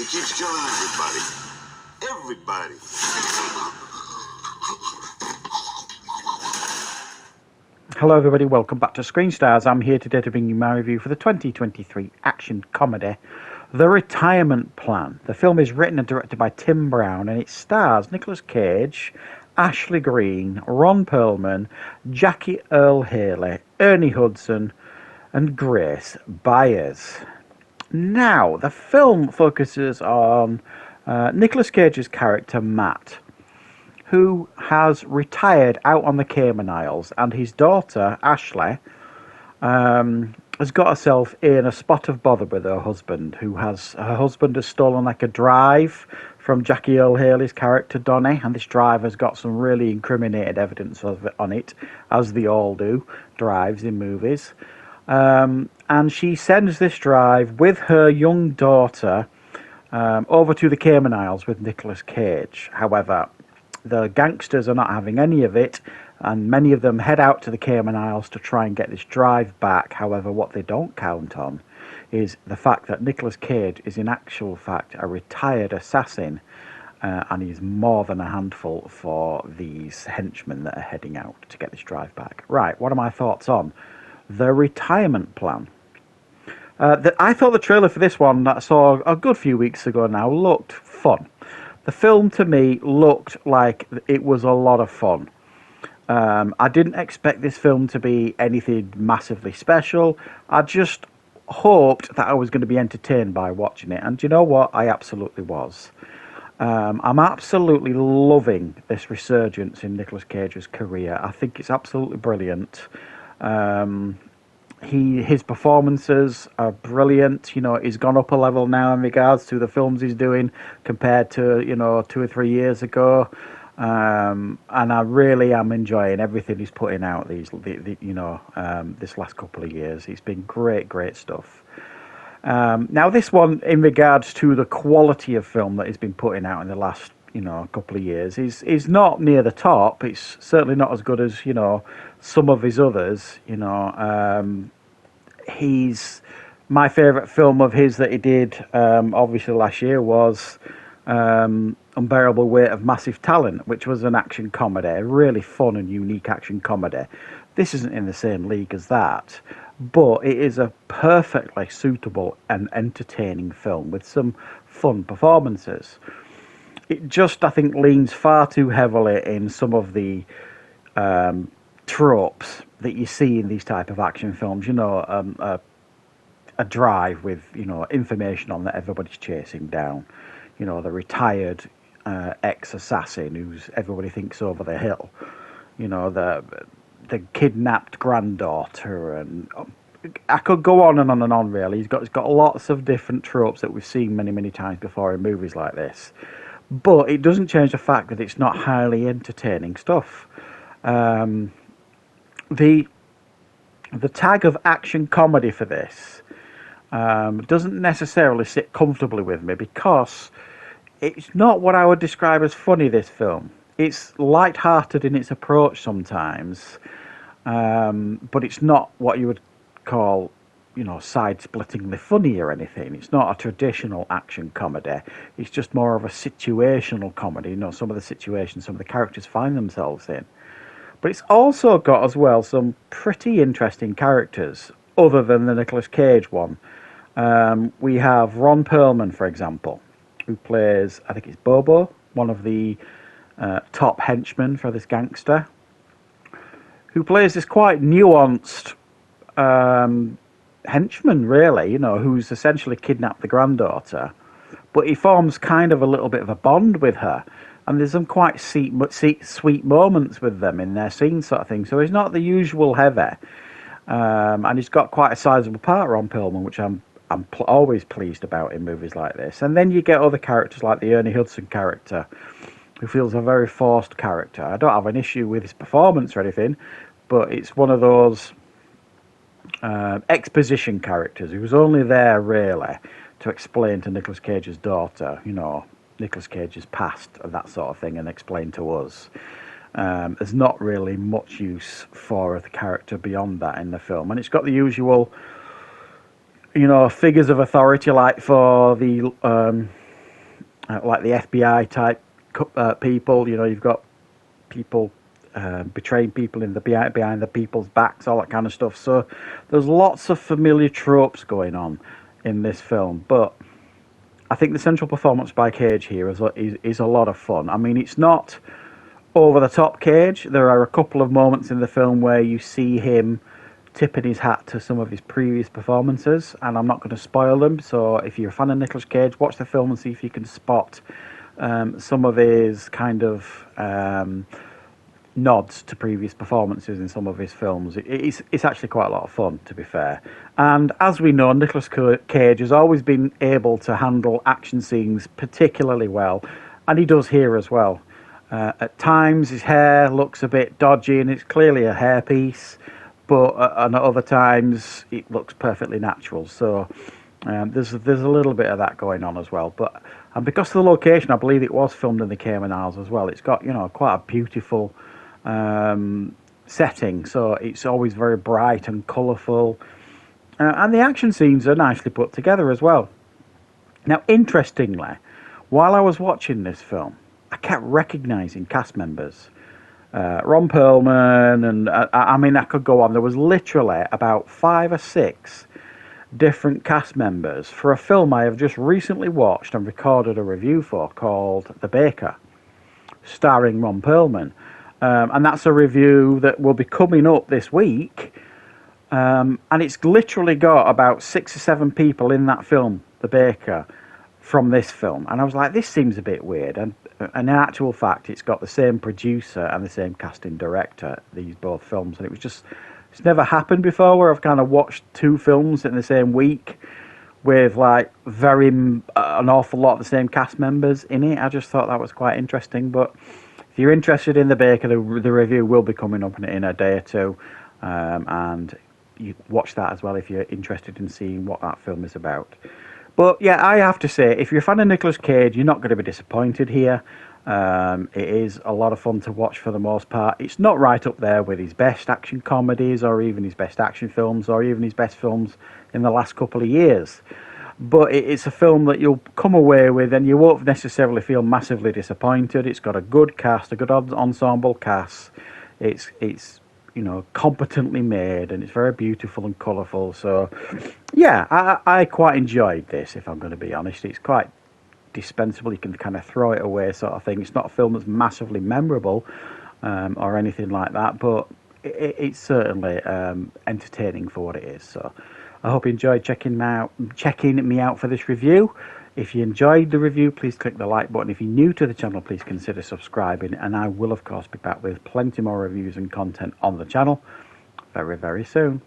He keeps killing everybody. Everybody. Hello everybody, welcome back to Screenstars. I'm here today to bring you my review for the 2023 action comedy, The Retirement Plan. The film is written and directed by Tim Brown and it stars Nicolas Cage, Ashley Greene, Ron Perlman, Jackie Earle Haley, Ernie Hudson and Grace Byers. Now, the film focuses on Nicolas Cage's character Matt, who has retired out on the Cayman Isles, and his daughter, Ashley, has got herself in a spot of bother with her husband, her husband has stolen like a drive from Jackie Earle Haley's character, Donnie, and this drive has got some really incriminated evidence on it, as they all do, drives in movies. And she sends this drive with her young daughter over to the Cayman Isles with Nicolas Cage. However, the gangsters are not having any of it, and many of them head out to the Cayman Isles to try and get this drive back. However, what they don't count on is the fact that Nicolas Cage is in actual fact a retired assassin, and he's more than a handful for these henchmen that are heading out to get this drive back. Right, what are my thoughts on The Retirement Plan? I thought the trailer for this one that I saw a good few weeks ago now looked fun. The film, to me, looked like it was a lot of fun. I didn't expect this film to be anything massively special. I just hoped that I was going to be entertained by watching it. And do you know what? I absolutely was. I'm absolutely loving this resurgence in Nicolas Cage's career. I think it's absolutely brilliant. His performances are brilliant. You know, he's gone up a level now in regards to the films he's doing compared to, 2 or 3 years ago. And I really am enjoying everything he's putting out this last couple of years. It's been great stuff. Now this one, in regards to the quality of film that he's been putting out in the last, couple of years, is not near the top. It's certainly not as good as, some of his others. My favourite film of his that he did, obviously last year, was Unbearable Weight of Massive Talent, which was an action comedy, a really fun and unique action comedy. This isn't in the same league as that, but it is a perfectly suitable and entertaining film with some fun performances. It just, I think, leans far too heavily in some of the tropes that you see in these type of action films. A drive with, information on that everybody's chasing down. The retired ex-assassin who's everybody thinks over the hill. The kidnapped granddaughter, and I could go on and on and on. Really, he's got lots of different tropes that we've seen many times before in movies like this. But it doesn't change the fact that it's not highly entertaining stuff. The tag of action comedy for this doesn't necessarily sit comfortably with me, because it's not what I would describe as funny, this film. It's light-hearted in its approach sometimes, but it's not what you would call, side-splittingly funny or anything. It's not a traditional action comedy. It's just more of a situational comedy, some of the situations some of the characters find themselves in. But it's also got as well some pretty interesting characters, other than the Nicolas Cage one. We have Ron Perlman, for example, who plays, I think it's Bobo, one of the top henchmen for this gangster, who plays this quite nuanced henchman, really, who's essentially kidnapped the granddaughter, but he forms kind of a little bit of a bond with her. And there's some quite sweet moments with them in their scene, sort of thing. So he's not the usual heavy. And he's got quite a sizable part, Ron Perlman, which I'm always pleased about in movies like this. And then you get other characters like the Ernie Hudson character, who feels a very forced character. I don't have an issue with his performance or anything, but it's one of those exposition characters who's only there, really, to explain to Nicolas Cage's daughter, Nicolas Cage's past and that sort of thing, and explain to us. There's not really much use for the character beyond that in the film, and it's got the usual, figures of authority, like for the like the FBI type people. You know, you've got people betraying people in the behind the people's backs, all that kind of stuff. So there's lots of familiar tropes going on in this film, but I think the central performance by Cage here is a lot of fun. I mean, it's not over the top Cage. There are a couple of moments in the film where you see him tipping his hat to some of his previous performances, and I'm not going to spoil them. So if you're a fan of Nicolas Cage, watch the film and see if you can spot some of his kind of nods to previous performances in some of his films. It's actually quite a lot of fun, to be fair. And as we know, Nicolas Cage has always been able to handle action scenes particularly well, and he does here as well. At times his hair looks a bit dodgy and it's clearly a hairpiece, but at other times it looks perfectly natural. So there's a little bit of that going on as well. But and because of the location, I believe it was filmed in the Cayman Isles as well. It's got, you know, quite a beautiful setting, so it's always very bright and colourful, and the action scenes are nicely put together as well. Now, interestingly, while I was watching this film, I kept recognising cast members. Ron Perlman, and I mean, I could go on. There was literally about 5 or 6 different cast members for a film I have just recently watched and recorded a review for called The Baker, starring Ron Perlman. And that's a review that will be coming up this week. And it's literally got about 6 or 7 people in that film, The Baker, from this film. And I was like, this seems a bit weird. And in actual fact, it's got the same producer and the same casting director, these both films. And it's never happened before where I've kind of watched 2 films in the same week with like an awful lot of the same cast members in it. I just thought that was quite interesting. But if you're interested in The Baker, the review will be coming up in a day or two, and you watch that as well if you're interested in seeing what that film is about. But yeah, I have to say, if you're a fan of Nicolas Cage, you're not going to be disappointed here. It is a lot of fun to watch for the most part. It's not right up there with his best action comedies or even his best action films or even his best films in the last couple of years. But it's a film that you'll come away with and you won't necessarily feel massively disappointed. It's got a good cast, a good ensemble cast. It's you know, competently made, and it's very beautiful and colourful. So yeah, I quite enjoyed this, if I'm going to be honest. It's quite dispensable. You can kind of throw it away sort of thing. It's not a film that's massively memorable or anything like that, but it's certainly entertaining for what it is. So I hope you enjoyed checking me out for this review. If you enjoyed the review, please click the like button. If you're new to the channel, please consider subscribing, and I will of course be back with plenty more reviews and content on the channel very, very soon.